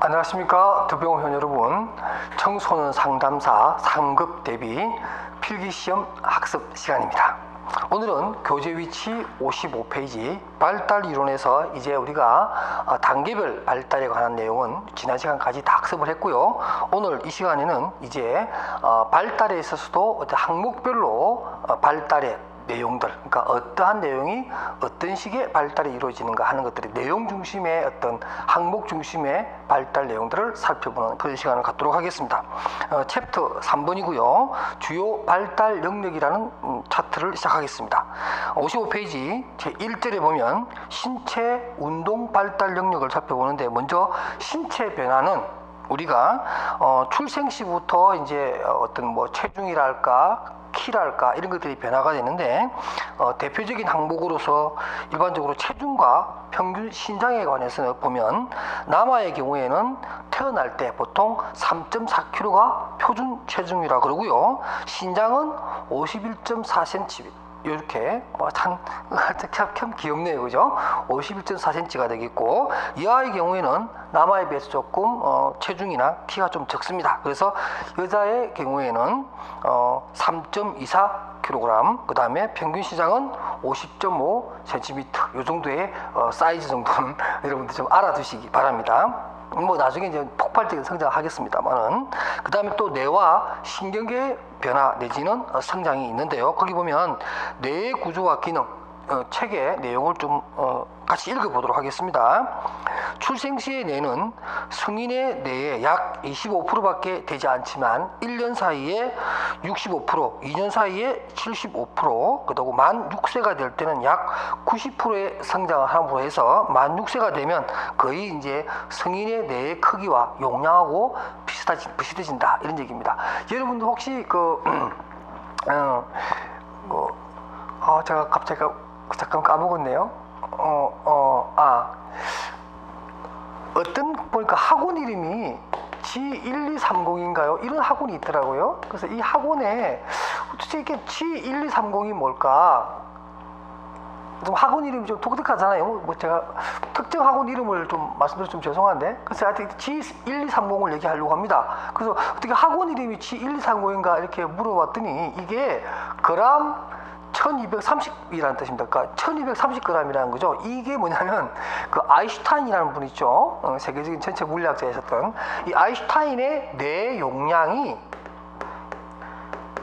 안녕하십니까 두병현 여러분. 청소년 상담사 상급 대비 필기시험 학습 시간입니다. 오늘은 교재 위치 55페이지 발달 이론에서 이제 우리가 단계별 발달에 관한 내용은 지난 시간까지 다 학습을 했고요. 오늘 이 시간에는 이제 발달에 있어서도 항목별로 발달의 내용들, 그러니까 어떠한 내용이 어떤 식의 발달이 이루어지는가 하는 것들이 내용 중심의 어떤 항목 중심의 발달 내용들을 살펴보는 그런 시간을 갖도록 하겠습니다. 챕터 3번이고요. 주요 발달 영역이라는 차트를 시작하겠습니다. 55페이지 제1절에 보면 신체 운동 발달 영역을 살펴보는데, 먼저 신체 변화는 우리가 출생 시부터 이제 어떤 뭐 체중이랄까 키랄까 이런 것들이 변화가 되는데, 대표적인 항목으로서 일반적으로 체중과 평균 신장에 관해서 보면 남아의 경우에는 태어날 때 보통 3.4kg가 표준 체중이라 그러고요. 신장은 51.4cm 이렇게 참 귀엽네요, 그죠? 51.4cm가 되겠고, 여아의 경우에는 남아에 비해서 조금 체중이나 키가 좀 적습니다. 그래서 여자의 경우에는 3.24kg, 그 다음에 평균 시장은 50.5cm, 이 정도의 사이즈 정도는 여러분들 좀 알아두시기 바랍니다. 뭐 나중에 이제 폭발적인 성장을 하겠습니다만은, 그 다음에 또 뇌와 신경계의 변화 내지는 성장이 있는데요. 거기 보면 뇌의 구조와 기능, 책의 내용을 좀 같이 읽어보도록 하겠습니다. 출생 시의 뇌는 성인의 뇌의 약 25%밖에 되지 않지만 1년 사이에 65%, 2년 사이에 75%, 그리고 만 6세가 될 때는 약 90%의 성장을 함으로 해서 만 6세가 되면 거의 이제 성인의 뇌의 크기와 용량하고 비슷해진다, 이런 얘기입니다. 여러분들 혹시 제가 갑자기 잠깐 까먹었네요. 어떤 보니까 학원 이름이 G1230인가요? 이런 학원이 있더라고요. 그래서 이 학원에 도대체 이게 G1230이 뭘까? 좀 학원 이름이 좀 독특하잖아요. 뭐 제가 특정 학원 이름을 좀 말씀드려서 좀 죄송한데, 그래서 하여튼 G1230을 얘기하려고 합니다. 그래서 어떻게 학원 이름이 G1230인가 이렇게 물어봤더니 이게 그람 1230이라는 뜻입니다. 그러니까 1230g이라는 거죠. 이게 뭐냐면 그 아인슈타인이라는 분 있죠. 세계적인 전체 물리학자이셨던 이 아인슈타인의 뇌 용량이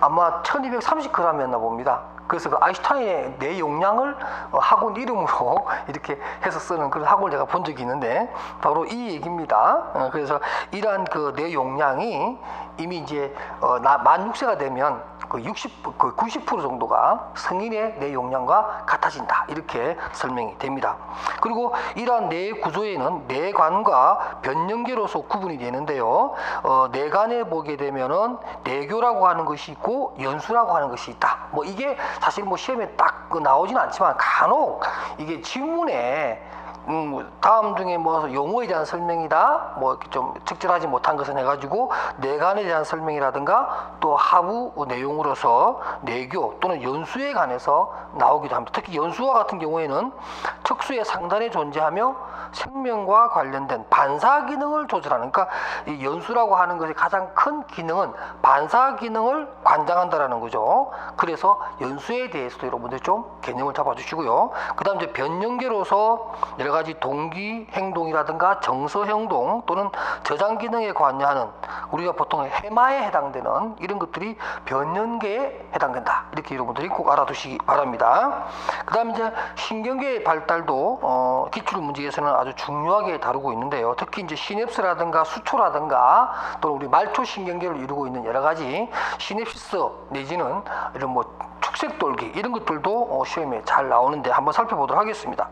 아마 1230g이었나 봅니다. 그래서 그 아인슈타인의 뇌 용량을 학원 이름으로 이렇게 해서 쓰는 그런 학원을 제가 본 적이 있는데, 바로 이 얘기입니다. 그래서 이러한 그 뇌 용량이 이미 이제 만 6세가 되면 그 90% 정도가 성인의 뇌 용량과 같아진다, 이렇게 설명이 됩니다. 그리고 이러한 뇌 구조에는 뇌관과 변연계로서 구분이 되는데요. 뇌관에 보게 되면은 뇌교라고 하는 것이 있고 연수라고 하는 것이 있다. 뭐 이게 사실 뭐 시험에 딱 나오지는 않지만 간혹 이게 지문에 다음 중에 뭐 용어에 대한 설명이다, 뭐 이렇게 좀 적절하지 못한 것은 해가지고 뇌관에 대한 설명이라든가 또 하부 내용으로서 뇌교 또는 연수에 관해서 나오기도 합니다. 특히 연수와 같은 경우에는 척수의 상단에 존재하며 생명과 관련된 반사 기능을 조절하는, 그러니까 이 연수라고 하는 것의 가장 큰 기능은 반사 기능을 관장한다라는 거죠. 그래서 연수에 대해서도 여러분들 좀 개념을 잡아주시고요. 그 다음 이제 변연계로서 여러 가지 동기 행동이라든가 정서 행동 또는 저장 기능에 관여하는, 우리가 보통 해마에 해당되는 이런 것들이 변연계에 해당된다, 이렇게 여러분들이 꼭 알아두시기 바랍니다. 그 다음 이제 신경계의 발달도 기출 문제에서는 아주 중요하게 다루고 있는데요. 특히 이제 시냅스라든가 수초라든가 또는 우리 말초 신경계를 이루고 있는 여러 가지 시냅시스 내지는 이런 뭐 축색돌기 이런 것들도 시험에 잘 나오는데 한번 살펴보도록 하겠습니다.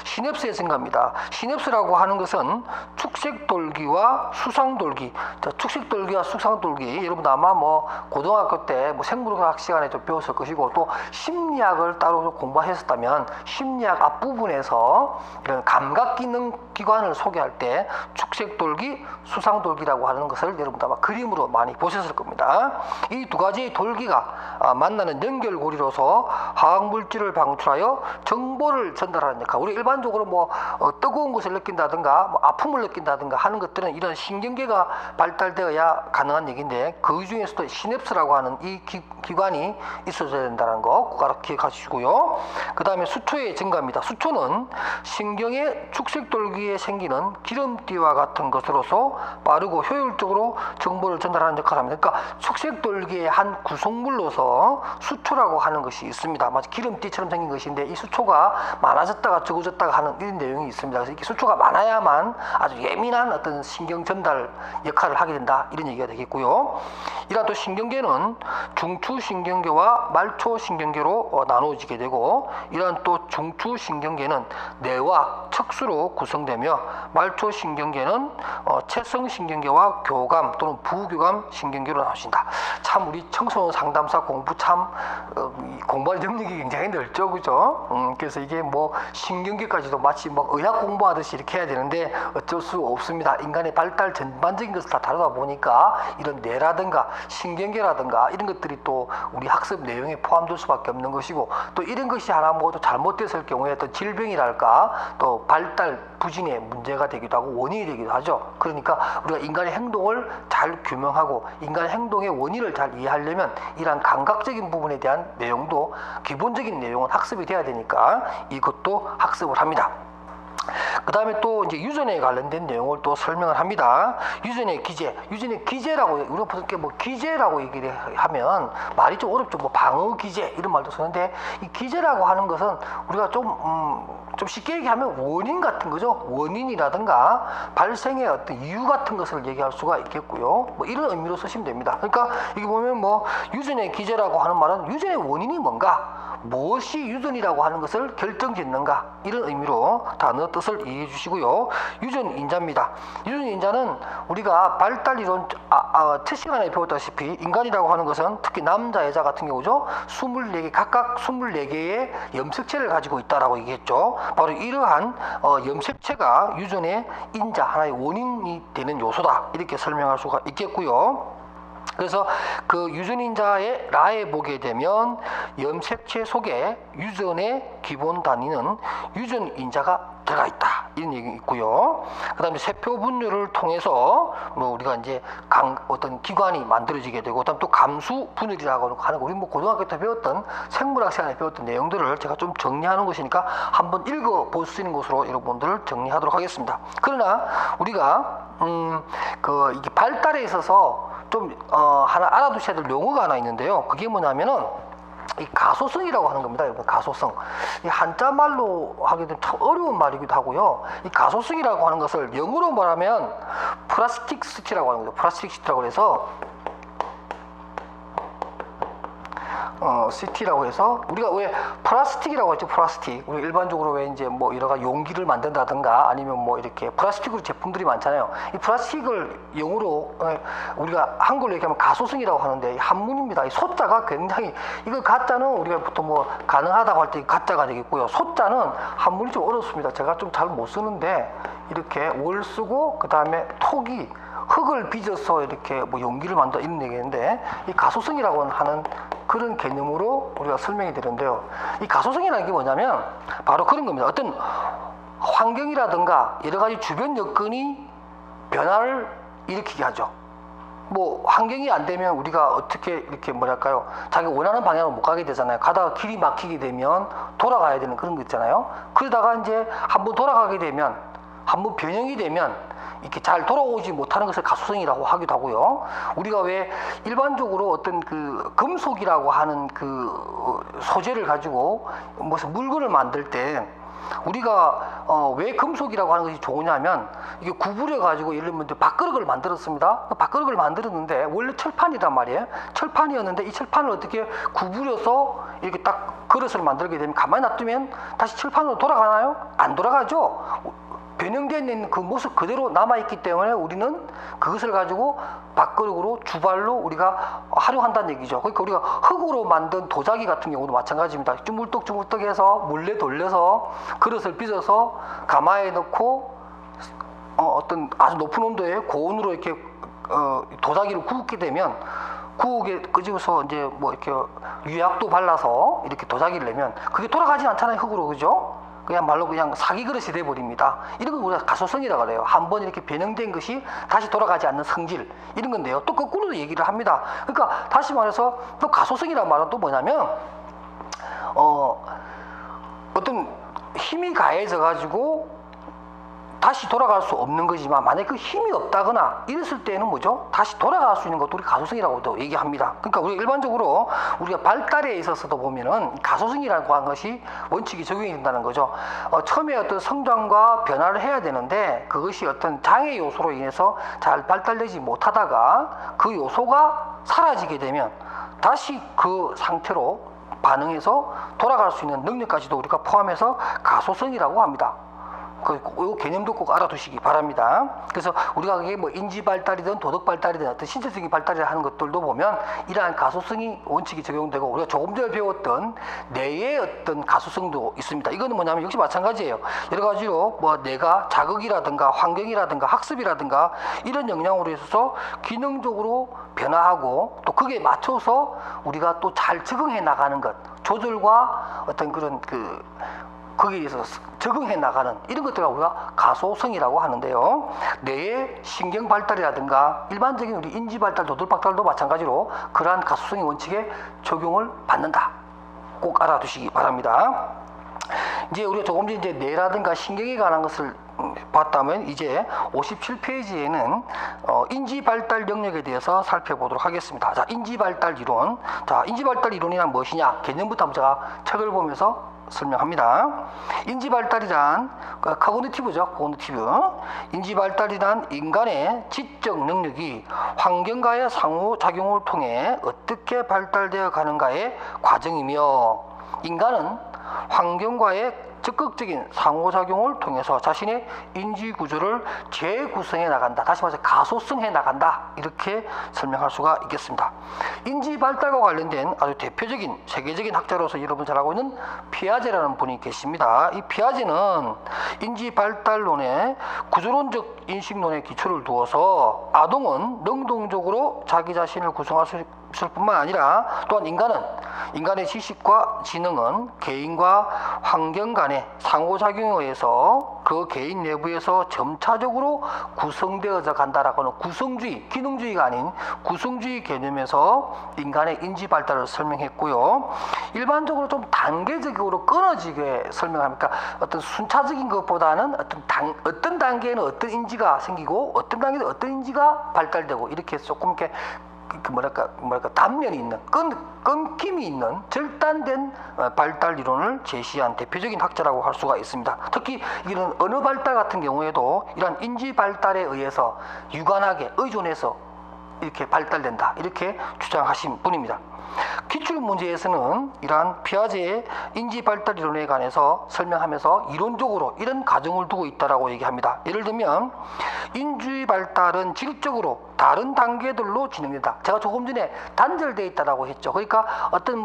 시냅스의 생각입니다. 시냅스라고 하는 것은 축색돌기와 수상돌기. 자, 축색돌기와 수상돌기, 여러분 아마 뭐 고등학교 때 뭐 생물학 시간에 좀 배웠을 것이고, 또 심리학을 따로 공부하셨다면 심리학 앞부분에서 이런 감각기능 기관을 소개할 때 축색돌기, 수상돌기라고 하는 것을 여러분 아마 그림으로 많이 보셨을 겁니다. 있습니다. 이 두 가지의 돌기가 만나는 연결고리로서 화학물질을 방출하여 정보를 전달하는 역할. 우리 일반적으로 뭐 뜨거운 것을 느낀다든가 뭐 아픔을 느낀다든가 하는 것들은 이런 신경계가 발달되어야 가능한 얘기인데, 그 중에서도 시냅스라고 하는 이 기관이 있어야 된다는 거 꼭 기억하시고요. 그 다음에 수초의 증가입니다. 수초는 신경의 축색돌기에 생기는 기름띠와 같은 것으로서 빠르고 효율적으로 정보를 전달하는 역할을 합니다. 그러니까 축색돌기의 한 구성물로서 수초라고 하는 것이 있습니다. 마치 기름띠처럼 생긴 것인데, 이 수초가 많아졌다가 적어졌다가 하는 이런 내용이 있습니다. 그래서 이렇게 수초가 많아야만 아주 예민한 어떤 신경 전달 역할을 하게 된다, 이런 얘기가 되겠고요. 이러한 또 신경계는 중추신경계와 말초신경계로 나누어지게 되고, 이러한 또 중추신경계는 뇌와 척수로 구성되며, 말초신경계는 체성신경계와 교감 또는 부교감 신경계로 나눠진다. 참 우리 청소년 상담사 공부 참 공부할 능력이 굉장히 넓죠, 그죠? 그래서 이게 뭐 신경계까지도 마치 뭐 의학 공부하듯이 이렇게 해야 되는데 어쩔 수 없습니다. 인간의 발달 전반적인 것을 다 다루다 보니까 이런 뇌라든가 신경계라든가 이런 것들이 또 우리 학습 내용에 포함될 수밖에 없는 것이고, 또 이런 것이 하나 뭐 또 잘못됐을 경우에 또 질병이랄까 또 발달 부진의 문제가 되기도 하고 원인이 되기도 하죠. 그러니까 우리가 인간의 행동을 잘 규명하고 인간의 행동의 원인을 잘 이해하려면 이러한 감각적인 부분에 대한 내용도, 기본적인 내용은 학습이 돼야 되니까 이것도 학습을 합니다. 그 다음에 또 이제 유전에 관련된 내용을 또 설명을 합니다. 유전의 기제, 유전의 기제라고 우리가 보통 뭐 기제라고 얘기를 하면 말이 좀 어렵죠. 뭐 방어 기제 이런 말도 쓰는데, 이 기제라고 하는 것은 우리가 좀 쉽게 얘기하면 원인 같은 거죠. 원인이라든가 발생의 어떤 이유 같은 것을 얘기할 수가 있겠고요. 뭐 이런 의미로 쓰시면 됩니다. 그러니까 이게 보면 뭐 유전의 기제라고 하는 말은 유전의 원인이 뭔가, 무엇이 유전이라고 하는 것을 결정짓는가, 이런 의미로 단어 뜻을 이해해 주시고요. 유전인자입니다. 유전인자는 우리가 발달이론 첫 시간에 배웠다시피 인간이라고 하는 것은 특히 남자 여자 같은 경우죠, 24개 각각 24개의 염색체를 가지고 있다라고 얘기했죠. 바로 이러한 염색체가 유전의 인자, 하나의 원인이 되는 요소다, 이렇게 설명할 수가 있겠고요. 그래서 그 유전인자의 라에 보게 되면 염색체 속에 유전의 기본 단위는 유전인자가 들어가 있다, 이런 얘기 있고요. 그 다음에 세포 분열을 통해서 뭐 우리가 이제 어떤 기관이 만들어지게 되고, 그다음 또 감수 분열이라고 하는 거, 우리 뭐 고등학교 때 배웠던 생물학 시간에 배웠던 내용들을 제가 좀 정리하는 것이니까 한번 읽어 볼 수 있는 것으로 여러분들을 정리하도록 하겠습니다. 그러나 우리가 이게 발달에 있어서 좀 하나 알아두셔야 될 용어가 하나 있는데요. 그게 뭐냐면은 이 가소성이라고 하는 겁니다, 여러분. 가소성. 이 한자 말로 하게 되면 참 어려운 말이기도 하고요. 이 가소성이라고 하는 것을 영어로 말하면 플라스틱시티라고 하는 거죠. 플라스틱시티라고 해서 시티라고 해서, 우리가 왜 플라스틱이라고 했죠? 플라스틱. 우리 일반적으로 왜 이제 뭐 여러 가지 용기를 만든다든가 아니면 뭐 이렇게 플라스틱으로 제품들이 많잖아요. 이 플라스틱을 영어로 우리가 한글로 얘기하면 가소성이라고 하는데, 한문입니다. 이 소자가 굉장히, 이거 가짜는 우리가 보통 뭐 가능하다고 할 때 가짜가 되겠고요. 소자는 한문이 좀 어렵습니다. 제가 좀 잘 못 쓰는데, 이렇게 월 쓰고 그 다음에 톡이 흙을 빚어서 이렇게 뭐 용기를 만든다, 이런 얘기인데, 이 가소성이라고 하는 그런 개념으로 우리가 설명이 되는데요. 이 가소성이라는 게 뭐냐면 바로 그런 겁니다. 어떤 환경이라든가 여러 가지 주변 여건이 변화를 일으키게 하죠. 뭐 환경이 안 되면 우리가 어떻게 이렇게 뭐랄까요, 자기 원하는 방향으로 못 가게 되잖아요. 가다가 길이 막히게 되면 돌아가야 되는 그런 거 있잖아요. 그러다가 이제 한번 돌아가게 되면, 한번 변형이 되면 이렇게 잘 돌아오지 못하는 것을 가소성이라고 하기도 하고요. 우리가 왜 일반적으로 어떤 그 금속이라고 하는 그 소재를 가지고 무슨 물건을 만들 때 우리가 왜 금속이라고 하는 것이 좋으냐면, 이게 구부려 가지고 예를 들면 밥그릇을 만들었습니다. 밥그릇을 만들었는데 원래 철판이란 말이에요. 철판이었는데 이 철판을 어떻게 구부려서 이렇게 딱 그릇을 만들게 되면 가만히 놔두면 다시 철판으로 돌아가나요? 안 돌아가죠. 변형되어 있는 그 모습 그대로 남아있기 때문에 우리는 그것을 가지고 밥그릇으로 주발로 우리가 활용한다는 얘기죠. 그러니까 우리가 흙으로 만든 도자기 같은 경우도 마찬가지입니다. 주물떡주물떡해서 물레 돌려서 그릇을 빚어서 가마에 넣고 어떤 아주 높은 온도에 고온으로 이렇게 도자기를 굽게 되면 구옥에 끄집어서 이제 뭐 이렇게 유약도 발라서 이렇게 도자기를 내면 그게 돌아가진 않잖아요, 흙으로. 그죠? 그냥 말로 그냥 사기 그릇이 돼 버립니다. 이런 걸 우리가 가소성이라고 그래요. 한번 이렇게 변형된 것이 다시 돌아가지 않는 성질, 이런 건데요. 또 거꾸로도 얘기를 합니다. 그러니까 다시 말해서 또 가소성이라는 말은 또 뭐냐면 어떤 힘이 가해져 가지고 다시 돌아갈 수 없는 거지만, 만약에 그 힘이 없다거나 이랬을 때는 뭐죠? 다시 돌아갈 수 있는 것도 우리 가소성이라고도 얘기합니다. 그러니까 우리가 일반적으로 우리가 발달에 있어서도 보면은 가소성이라고 하는 것이 원칙이 적용이 된다는 거죠. 처음에 어떤 성장과 변화를 해야 되는데 그것이 어떤 장애 요소로 인해서 잘 발달되지 못하다가 그 요소가 사라지게 되면 다시 그 상태로 반응해서 돌아갈 수 있는 능력까지도 우리가 포함해서 가소성이라고 합니다. 그 개념도 꼭 알아두시기 바랍니다. 그래서 우리가 그게 뭐 인지 발달이든 도덕 발달이든 어떤 신체적인 발달을 하는 것들도 보면 이러한 가소성이 원칙이 적용되고, 우리가 조금 전에 배웠던 뇌의 어떤 가소성도 있습니다. 이거는 뭐냐면 역시 마찬가지예요. 여러 가지로 뭐 뇌가 자극이라든가 환경이라든가 학습이라든가 이런 영향으로 있어서 기능적으로 변화하고, 또 그게 맞춰서 우리가 또 잘 적응해 나가는 것, 조절과 어떤 그런 거기에 의해서 적응해 나가는 이런 것들을 우리가 가소성이라고 하는데요. 뇌의 신경 발달이라든가 일반적인 우리 인지 발달, 도덕 발달도 마찬가지로 그러한 가소성의 원칙에 적용을 받는다. 꼭 알아두시기 바랍니다. 이제 우리가 조금 전에 이제 뇌라든가 신경에 관한 것을 봤다면, 이제 57페이지에는 인지 발달 영역에 대해서 살펴보도록 하겠습니다. 자, 인지 발달 이론. 자, 인지 발달 이론이란 무엇이냐? 개념부터 한번 제가 책을 보면서 설명합니다. 인지 발달이란 코그니티브죠. 코그니티브. 인지 발달이란 인간의 지적 능력이 환경과의 상호작용을 통해 어떻게 발달되어 가는가의 과정이며, 인간은 환경과의 적극적인 상호작용을 통해서 자신의 인지구조를 재구성해 나간다. 다시 말해서 가소성해 나간다. 이렇게 설명할 수가 있겠습니다. 인지발달과 관련된 아주 대표적인 세계적인 학자로서 여러분 잘 알고 있는 피아제라는 분이 계십니다. 이 피아제는 인지발달론의 구조론적 인식론에 기초를 두어서 아동은 능동적으로 자기 자신을 구성할 수 있을 뿐만 아니라, 또한 인간의 지식과 지능은 개인과 환경 간의 상호작용에 의해서 그 개인 내부에서 점차적으로 구성되어져 간다라고 하는 구성주의, 기능주의가 아닌 구성주의 개념에서 인간의 인지 발달을 설명했고요. 일반적으로 좀 단계적으로 끊어지게 설명합니까? 어떤 순차적인 것보다는 어떤 단계에는 어떤 인지가 생기고 어떤 단계에는 어떤 인지가 발달되고, 이렇게 조금 이렇게 단면이 있는, 끊김이 있는 절단된 발달 이론을 제시한 대표적인 학자라고 할 수가 있습니다. 특히 이런 언어 발달 같은 경우에도 이러한 인지 발달에 의해서 유관하게 의존해서 이렇게 발달된다, 이렇게 주장하신 분입니다. 기출 문제에서는 이러한 피아제의 인지 발달 이론에 관해서 설명하면서 이론적으로 이런 가정을 두고 있다라고 얘기합니다. 예를 들면 인지 발달은 질적으로 다른 단계들로 진행된다. 제가 조금 전에 단절되어 있다라고 했죠. 그러니까 어떤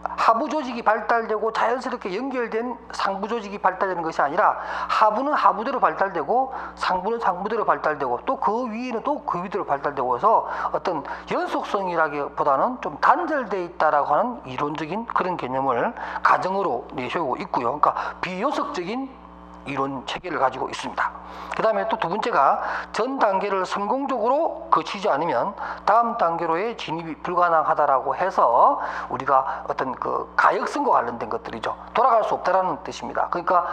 하부 조직이 발달되고 자연스럽게 연결된 상부 조직이 발달되는 것이 아니라, 하부는 하부대로 발달되고 상부는 상부대로 발달되고 또 그 위에는 또 그 위대로 발달되고 해서 어떤 연속성이라기보다는 좀 단절되어 있다라고 하는 이론적인 그런 개념을 가정으로 내세우고 있고요. 그러니까 비요석적인 이론 체계를 가지고 있습니다. 그 다음에 또 두 번째가 전 단계를 성공적으로 거치지 않으면 다음 단계로의 진입이 불가능하다라고 해서, 우리가 어떤 가역성과 관련된 것들이죠. 돌아갈 수 없다라는 뜻입니다. 그러니까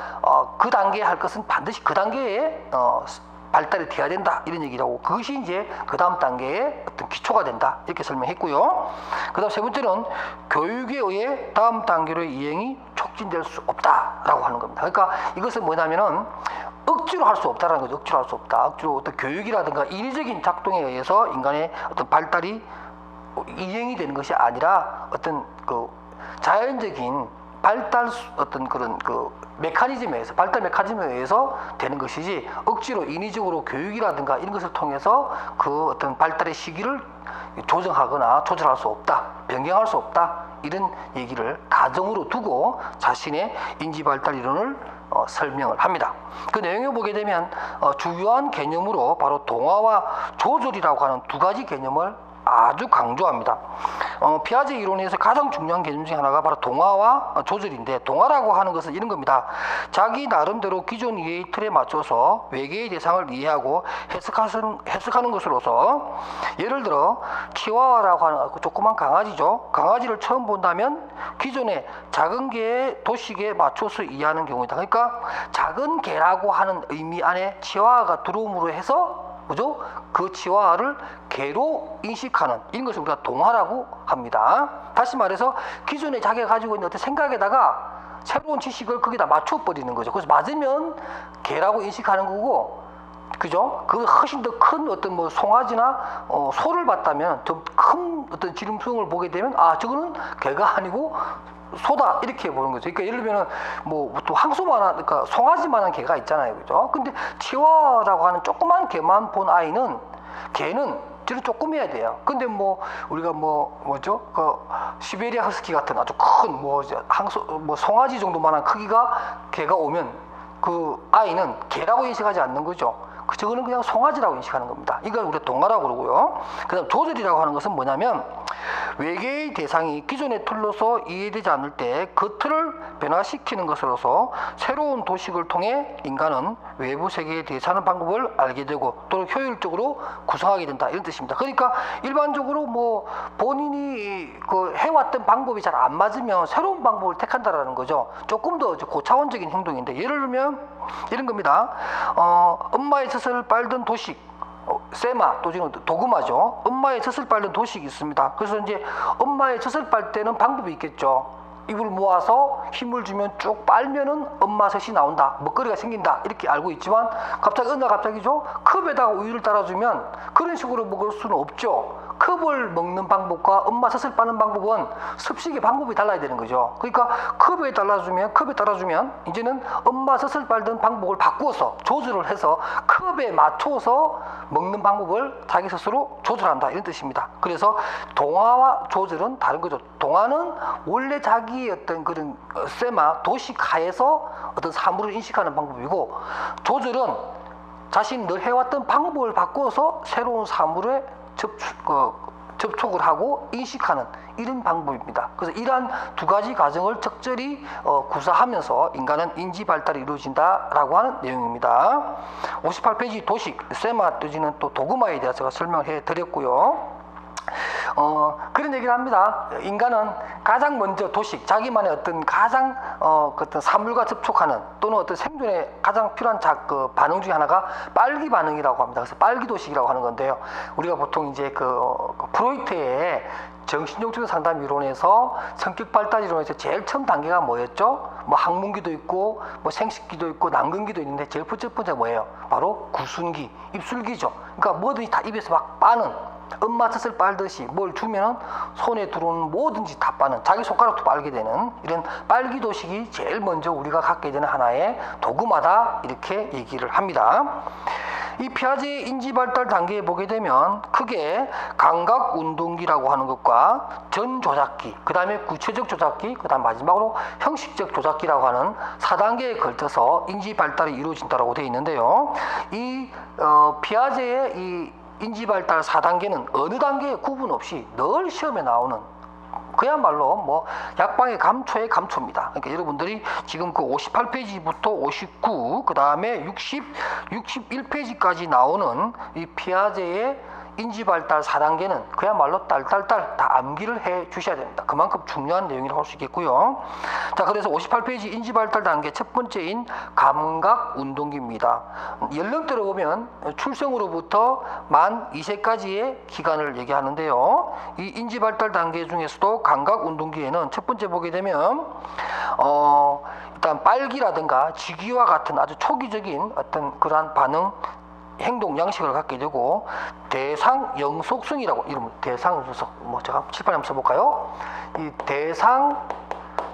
그 단계에 할 것은 반드시 그 단계에 발달이 돼야 된다, 이런 얘기라고. 그것이 이제 그 다음 단계의 어떤 기초가 된다, 이렇게 설명했고요. 그 다음 세 번째는 교육에 의해 다음 단계로의 이행이 촉진될 수 없다라고 하는 겁니다. 그러니까 이것은 뭐냐면은 억지로 할 수 없다라는 거죠. 억지로 할 수 없다. 억지로 어떤 교육이라든가 인위적인 작동에 의해서 인간의 어떤 발달이 이행이 되는 것이 아니라, 어떤 자연적인 발달 어떤 그런 메커니즘에 의해서, 발달 메커니즘에 의해서 되는 것이지, 억지로 인위적으로 교육이라든가 이런 것을 통해서 그 어떤 발달의 시기를 조정하거나 조절할 수 없다, 변경할 수 없다, 이런 얘기를 가정으로 두고 자신의 인지 발달 이론을 설명을 합니다. 그 내용을 보게 되면 주요한 개념으로 바로 동화와 조절이라고 하는 두 가지 개념을 아주 강조합니다. 피아제 이론에서 가장 중요한 개념 중 하나가 바로 동화와 조절인데, 동화라고 하는 것은 이런 겁니다. 자기 나름대로 기존 이해의 틀에 맞춰서 외계의 대상을 이해하고 해석하는 것으로서, 예를 들어 치와와라고 하는 조그만 강아지죠. 강아지를 처음 본다면 기존의 작은 개의 도식에 맞춰서 이해하는 경우이다. 그러니까 작은 개라고 하는 의미 안에 치와와가 들어옴으로 해서 뭐죠? 그 치와와를 개로 인식하는, 이런 것을 우리가 동화라고 합니다. 다시 말해서 기존에 자기가 가지고 있는 어떤 생각에다가 새로운 지식을 거기다 맞춰버리는 거죠. 그래서 맞으면 개라고 인식하는 거고, 그죠? 그 훨씬 더 큰 어떤 뭐 송아지나 소를 봤다면 더 큰 어떤 지름성을 보게 되면 저거는 개가 아니고 소다, 이렇게 보는 거죠. 그러니까 예를 들면 뭐 또 황소만한, 그러니까 송아지만한 개가 있잖아요, 그죠? 근데 치와와라고 하는 조그만 개만 본 아이는, 개는 뒤로 조그매야 돼요. 근데 뭐 우리가 뭐죠? 그 시베리아 허스키 같은 아주 큰 송아지 정도만한 크기가 개가 오면 그 아이는 개라고 인식하지 않는 거죠. 저거는 그냥 송아지라고 인식하는 겁니다. 이걸 우리가 동화라고 그러고요. 그 다음 조절이라고 하는 것은 뭐냐면, 외계의 대상이 기존의 틀로서 이해되지 않을 때 그 틀을 변화시키는 것으로서 새로운 도식을 통해 인간은 외부 세계에 대처하는 방법을 알게 되고 또 효율적으로 구성하게 된다, 이런 뜻입니다. 그러니까 일반적으로 뭐 본인이 그 해왔던 방법이 잘 안 맞으면 새로운 방법을 택한다라는 거죠. 조금 더 고차원적인 행동인데, 예를 들면 이런 겁니다. 엄마의 젖을 빨던 도식, 세마 또는 도그마죠. 엄마의 젖을 빨던 도식이 있습니다. 그래서 이제 엄마의 젖을 빨 때는 방법이 있겠죠. 입을 모아서 힘을 주면 쭉 빨면은 엄마 젖이 나온다, 먹거리가 생긴다, 이렇게 알고 있지만 갑자기 어느 날 갑자기죠, 컵에다가 우유를 따라주면 그런 식으로 먹을 수는 없죠. 컵을 먹는 방법과 엄마 젖을 빠는 방법은 습식의 방법이 달라야 되는 거죠. 그러니까 컵에 따라주면 이제는 엄마 젖을 빨던 방법을 바꾸어서 조절을 해서 컵에 맞춰서 먹는 방법을 자기 스스로 조절한다, 이런 뜻입니다. 그래서 동화와 조절은 다른 거죠. 동화는 원래 자기의 어떤 그런 세마 도식 하에서 어떤 사물을 인식하는 방법이고, 조절은 자신이 늘 해왔던 방법을 바꾸어서 새로운 사물에 접촉을 하고 인식하는, 이런 방법입니다. 그래서 이러한 두 가지 과정을 적절히 구사하면서 인간은 인지 발달이 이루어진다라고 하는 내용입니다. 58페이지 도식, 세마 또지는 또 도그마에 대해서 제가 설명해 드렸고요. 그런 얘기를 합니다. 인간은 가장 먼저 도식, 자기만의 어떤 가장 어떤 사물과 접촉하는, 또는 어떤 생존에 가장 필요한 반응 중에 하나가 빨기 반응이라고 합니다. 그래서 빨기 도식이라고 하는 건데요. 우리가 보통 이제 프로이트의 정신정신적 상담 이론에서 성격 발달 이론에서 제일 처음 단계가 뭐였죠? 뭐 항문기도 있고 뭐 생식기도 있고 남근기도 있는데 제일 첫 번째 뭐예요? 바로 구순기, 입술기죠. 그러니까 뭐든지 다 입에서 막 빠는, 엄마 젖을 빨듯이 뭘 주면은 손에 들어오는 뭐든지 다 빠는, 자기 손가락도 빨게 되는 이런 빨기 도식이 제일 먼저 우리가 갖게 되는 하나의 도구마다, 이렇게 얘기를 합니다. 이 피아제의 인지 발달 단계에 보게 되면 크게 감각 운동기라고 하는 것과 전 조작기, 그 다음에 구체적 조작기, 그 다음 마지막으로 형식적 조작기라고 하는 4단계에 걸쳐서 인지 발달이 이루어진다고 되어 있는데요. 이 피아제의 이 인지 발달 4단계는 어느 단계에 구분 없이 늘 시험에 나오는, 그야말로 뭐 약방의 감초의 감초입니다. 그러니까 여러분들이 지금 그 58페이지부터 59, 그 다음에 60, 61페이지까지 나오는 이 피아제의 인지발달 4단계는 그야말로 딸딸딸 다 암기를 해 주셔야 됩니다. 그만큼 중요한 내용이라고 할 수 있겠고요. 자, 그래서 58페이지 인지발달 단계 첫 번째인 감각운동기입니다. 연령대로 보면 출생으로부터 만 2세까지의 기간을 얘기하는데요. 이 인지발달 단계 중에서도 감각운동기에는 첫 번째 보게 되면 일단 빨기라든가 지기와 같은 아주 초기적인 어떤 그러한 반응, 행동 양식을 갖게 되고, 대상 영속성이라고, 이름 대상 영속성, 뭐 제가 칠판에 한번 써볼까요? 이 대상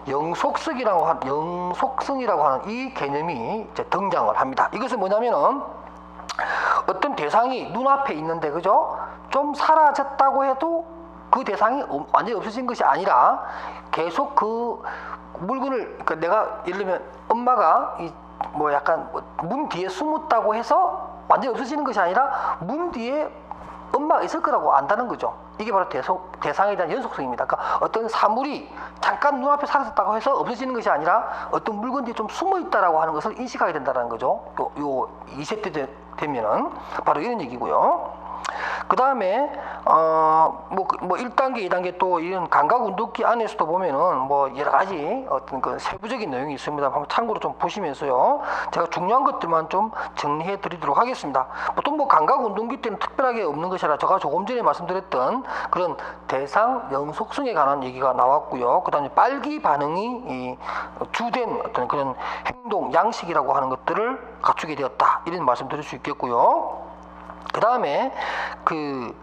영속성이라고 하는 이 개념이 이제 등장을 합니다. 이것은 뭐냐면은 어떤 대상이 눈앞에 있는데, 그죠? 좀 사라졌다고 해도 그 대상이 완전히 없어진 것이 아니라 계속 그 물건을, 그러니까 내가 예를 들면 엄마가 약간 문 뒤에 숨었다고 해서 완전히 없어지는 것이 아니라 문 뒤에 엄마가 있을 거라고 안다는 거죠. 이게 바로 대상에 대한 연속성입니다. 그러니까 어떤 사물이 잠깐 눈앞에 사라졌다고 해서 없어지는 것이 아니라 어떤 물건들이 좀 숨어 있다라고 하는 것을 인식하게 된다는 거죠. 요 2세대 되면은 바로 이런 얘기고요. 그 다음에 뭐 1단계, 2단계 또 이런 감각 운동기 안에서도 보면은 뭐 여러 가지 어떤 그 세부적인 내용이 있습니다. 한번 참고로 좀 보시면서요. 제가 중요한 것들만 좀 정리해 드리도록 하겠습니다. 보통 뭐 감각 운동기 때는 특별하게 없는 것이라 제가 조금 전에 말씀드렸던 그런 대상 연속성에 관한 얘기가 나왔고요. 그 다음에 빨기 반응이 이 주된 어떤 그런 행동 양식이라고 하는 것들을 갖추게 되었다. 이런 말씀 드릴 수 있겠고요. 그 다음에 그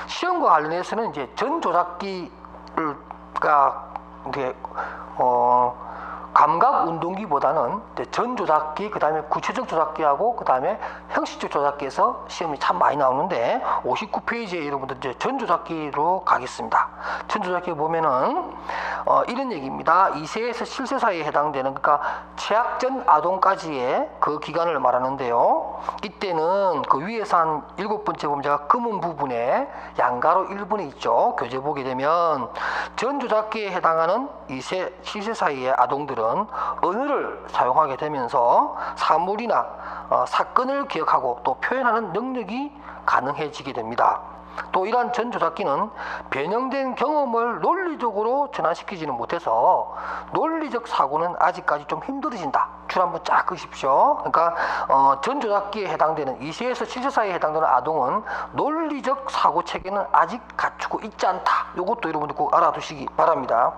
시험과 관련해서는 이제 전조작기가 이제 감각 운동기보다는 전조작기, 그 다음에 구체적 조작기하고 그 다음에 형식적 조작기에서 시험이 참 많이 나오는데 59페이지에 여러분들 이제 전조작기로 가겠습니다. 전조작기 보면은 이런 얘기입니다. 2세에서 7세 사이에 해당되는, 그러니까 취학 전 아동까지의 그 기간을 말하는데요. 이때는 그 위에서 한 7번째 보면 제가 검은 부분에 양가로 1번에 있죠. 교재 보게 되면 전조작기에 해당하는 2세, 7세 사이의 아동들은 언어를 사용하게 되면서 사물이나 사건을 기억하고 또 표현하는 능력이 가능해지게 됩니다. 또 이러한 전조작기는 변형된 경험을 논리적으로 전환시키지는 못해서 논리적 사고는 아직까지 좀 힘들어진다. 줄 한번 쫙 그십시오. 그러니까 전조작기에 해당되는 2세에서 7세 사이에 해당되는 아동은 논리적 사고 체계는 아직 갖추고 있지 않다. 이것도 여러분들 꼭 알아두시기 바랍니다.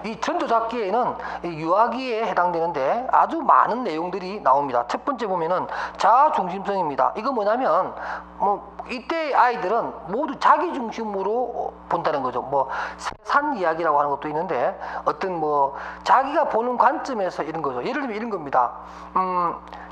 이 전조작기에는 유아기에 해당되는데 아주 많은 내용들이 나옵니다. 첫 번째 보면은 자아 중심성입니다. 이거 뭐냐면 이때 아이들은 모두 자기 중심으로 본다는 거죠. 뭐 세상 이야기라고 하는 것도 있는데 어떤 뭐 자기가 보는 관점에서 이런 거죠. 예를 들면 이런 겁니다.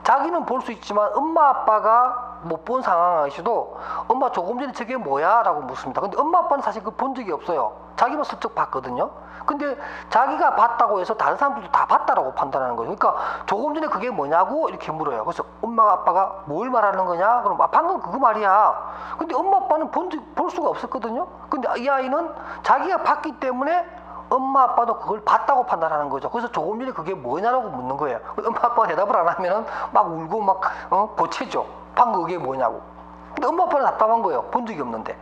자기는 볼 수 있지만 엄마 아빠가 못 본 상황에서도 엄마 조금 전에 저게 뭐야? 라고 묻습니다. 근데 엄마 아빠는 사실 그 본 적이 없어요. 자기만 슬쩍 봤거든요. 근데 자기가 봤다고 해서 다른 사람들도 다 봤다라고 판단하는 거예요. 그러니까 조금 전에 그게 뭐냐고 이렇게 물어요. 그래서 엄마 아빠가 뭘 말하는 거냐? 그럼 방금 그거 말이야. 근데 엄마 아빠는 볼 수가 없었거든요. 근데 이 아이는 자기가 봤기 때문에 엄마 아빠도 그걸 봤다고 판단하는 거죠. 그래서 조금 전에 그게 뭐냐라고 묻는 거예요. 엄마 아빠가 대답을 안 하면은 막 울고 막 보채죠. 방금 그게 뭐냐고. 근데 엄마 아빠는 답답한 거예요. 본 적이 없는데.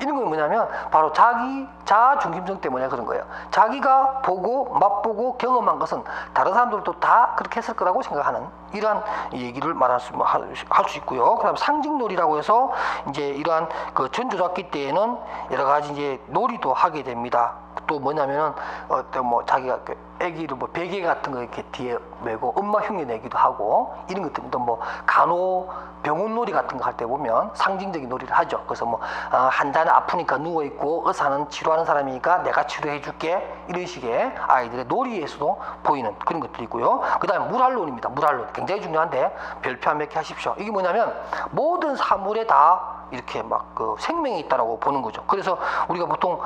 이런 건 뭐냐면 바로 자기 자아 중심성 때문에 그런 거예요. 자기가 보고 맛보고 경험한 것은 다른 사람들도 다 그렇게 했을 거라고 생각하는 이러한 얘기를 할 수 있고요. 그다음 상징놀이라고 해서 이제 이러한 그 전조작기 때에는 여러 가지 이제 놀이도 하게 됩니다. 또 뭐냐면은 어떤 뭐 자기가 그 애기를 뭐 베개 같은 거 이렇게 뒤에 메고 엄마 흉내 내기도 하고 이런 것들도 뭐 병원놀이 같은 거 할 때 보면 상징적인 놀이를 하죠. 그래서 뭐 환자는 아프니까 누워 있고 의사는 치료하는 사람이니까 내가 치료해 줄게 이런 식의 아이들의 놀이에서도 보이는 그런 것들이 있고요. 그다음에 물활론입니다. 물활론 굉장히 중요한데 별표 한 몇 개 하십시오. 이게 뭐냐면 모든 사물에 다 이렇게 막 그 생명이 있다라고 보는 거죠. 그래서 우리가 보통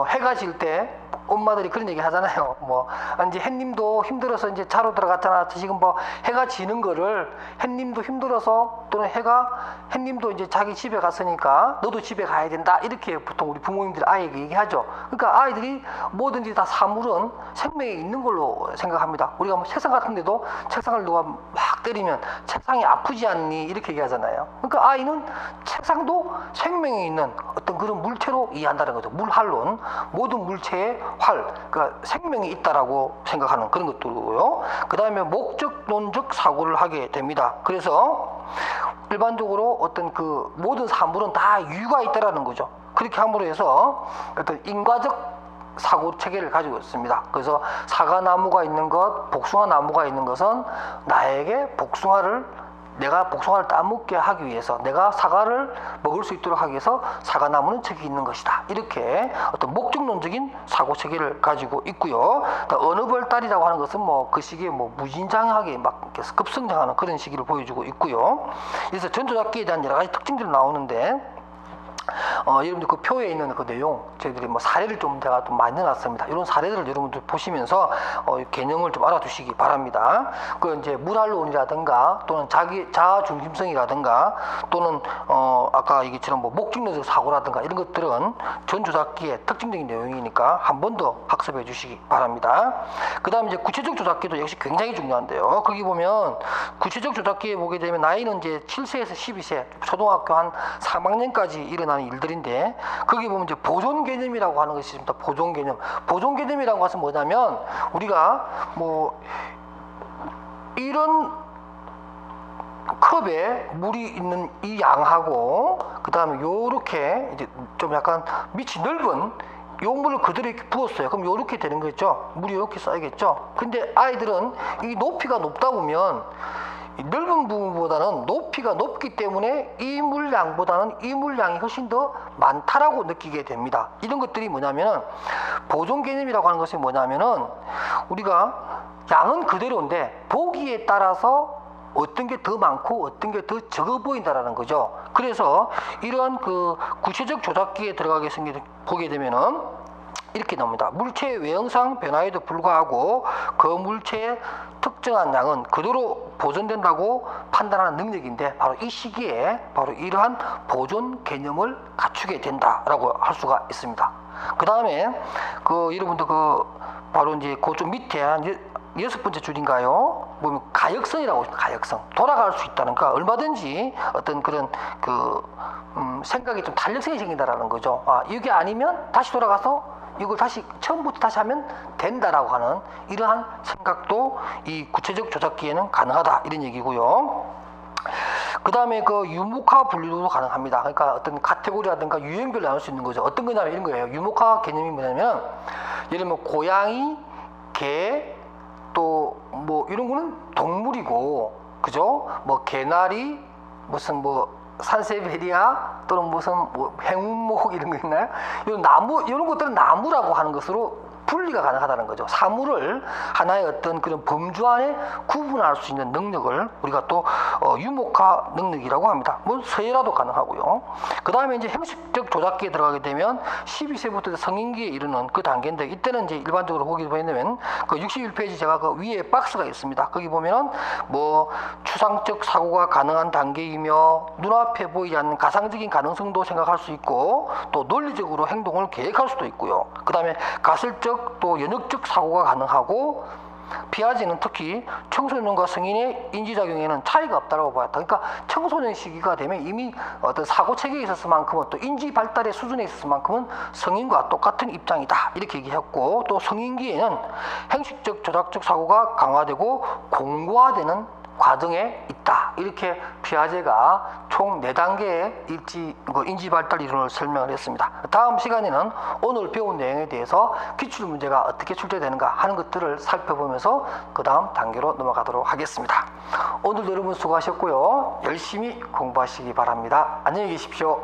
해가 질 때 엄마들이 그런 얘기 하잖아요. 뭐 이제 햇님도 힘들어서 이제 자러 들어갔잖아. 지금 뭐 해가 지는 거를 햇님도 힘들어서 또는 햇님도 이제 자기 집에 갔으니까 너도 집에 가야 된다. 이렇게 보통 우리 부모님들이 아이에게 얘기하죠. 그러니까 아이들이 뭐든지 다 사물은 생명이 있는 걸로 생각합니다. 우리가 뭐 책상 같은 데도 책상을 누가 막 때리면 책상이 아프지 않니? 이렇게 얘기하잖아요. 그러니까 아이는 책상도 생명이 있는 어떤 그런 물체로 이해한다는 거죠. 물활론. 모든 물체에 그러니까 생명이 있다라고 생각하는 그런 것들이고요. 그 다음에 목적론적 사고를 하게 됩니다. 그래서 일반적으로 어떤 그 모든 사물은 다 이유가 있다라는 거죠. 그렇게 함으로 해서 어떤 인과적 사고 체계를 가지고 있습니다. 그래서 사과나무가 있는 것, 복숭아나무가 있는 것은 나에게 내가 복숭아를 따먹게 하기 위해서, 내가 사과를 먹을 수 있도록 하기 위해서 사과나무는 저기 있는 것이다. 이렇게 어떤 목적론적인 사고 체계를 가지고 있고요. 어느 별따리라고 하는 것은 뭐 그 시기에 뭐 무진장하게 막 급성장하는 그런 시기를 보여주고 있고요. 그래서 전조작기에 대한 여러 가지 특징들이 나오는데 여러분들 그 표에 있는 그 내용 저희들이 뭐 사례를 좀 제가 좀 많이 넣어놨습니다. 이런 사례들을 여러분들 보시면서 개념을 좀 알아두시기 바랍니다. 그 이제 무단론이라든가 또는 자아 중심성이라든가 또는 아까 얘기처럼 뭐 목적론적 사고라든가 이런 것들은 전조작기의 특징적인 내용이니까 한 번 더 학습해 주시기 바랍니다. 그 다음에 이제 구체적 조작기도 역시 굉장히 중요한데요. 거기 보면 구체적 조작기에 보게 되면 나이는 이제 7세에서 12세, 초등학교 한 3학년까지 일어나는 일들인데 거기 보면 이제 보존 개념이라고 하는 것이 있습니다. 보존 개념. 보존 개념이라는 것은 뭐냐면 우리가 뭐 이런 컵에 물이 있는 이 양하고 그 다음에 요렇게 이제 좀 약간 밑이 넓은 요 물을 그대로 이렇게 부었어요. 그럼 요렇게 되는 거겠죠. 물이 이렇게 쌓이겠죠. 근데 아이들은 이 높이가 높다 보면 이 넓은 부분보다는 높이가 높기 때문에 이 물량보다는 이 물량이 훨씬 더 많다라고 느끼게 됩니다. 이런 것들이 뭐냐면은 보존 개념이라고 하는 것이 뭐냐면은 우리가 양은 그대로인데 보기에 따라서 어떤 게 더 많고 어떤 게 더 적어 보인다라는 거죠. 그래서 이러한 그 구체적 조작기에 들어가게 보게 되면은 이렇게 나옵니다. 물체의 외형상 변화에도 불구하고 그 물체의 특정한 양은 그대로 보존된다고 판단하는 능력인데 바로 이 시기에 바로 이러한 보존 개념을 갖추게 된다라고 할 수가 있습니다. 그 다음에 그 여러분들 그 바로 이제 그 좀 밑에 여섯 번째 줄인가요? 보면 가역성이라고 있습니다. 가역성. 돌아갈 수 있다는 거. 얼마든지 어떤 그런 그 생각이 좀 탄력성이 생긴다라는 거죠. 아, 이게 아니면 다시 돌아가서 이걸 다시 처음부터 다시 하면 된다라고 하는 이러한 생각도 이 구체적 조작기에는 가능하다 이런 얘기고요. 그 다음에 그 유목화 분류도 가능합니다. 그러니까 어떤 카테고리라든가 유형별로 나눌 수 있는 거죠. 어떤 거냐면 이런 거예요. 유목화 개념이 뭐냐면 예를 들면 고양이, 개, 또 뭐 이런 거는 동물이고, 그죠? 뭐 개나리, 무슨 뭐 산세베리아 또는 무슨 뭐 행운목 이런 거 있나요? 이런 나무 이런 것들은 나무라고 하는 것으로 분리가 가능하다는 거죠. 사물을 하나의 어떤 그런 범주 안에 구분할 수 있는 능력을 우리가 또 유목화 능력이라고 합니다. 뭐 서예라도 가능하고요. 그 다음에 이제 형식적 조작기에 들어가게 되면 12세부터 성인기에 이르는 그 단계인데 이때는 이제 일반적으로 보게 되면 그 61페이지 제가 그 위에 박스가 있습니다. 거기 보면은 뭐 추상적 사고가 가능한 단계이며 눈앞에 보이지 않는 가상적인 가능성도 생각할 수 있고 또 논리적으로 행동을 계획할 수도 있고요. 그 다음에 가설적 또 연역적 사고가 가능하고 피아제는 특히 청소년과 성인의 인지작용에는 차이가 없다고 보았다. 그러니까 청소년 시기가 되면 이미 어떤 사고 체계에 있었을 만큼은 또 인지 발달의 수준에 있었을 만큼은 성인과 똑같은 입장이다 이렇게 얘기했고 또 성인기에는 형식적 조작적 사고가 강화되고 공고화되는 과정에 있다. 이렇게 피아제가 총 4단계의 인지발달 이론을 설명을 했습니다. 다음 시간에는 오늘 배운 내용에 대해서 기출문제가 어떻게 출제되는가 하는 것들을 살펴보면서 그 다음 단계로 넘어가도록 하겠습니다. 오늘도 여러분 수고하셨고요. 열심히 공부하시기 바랍니다. 안녕히 계십시오.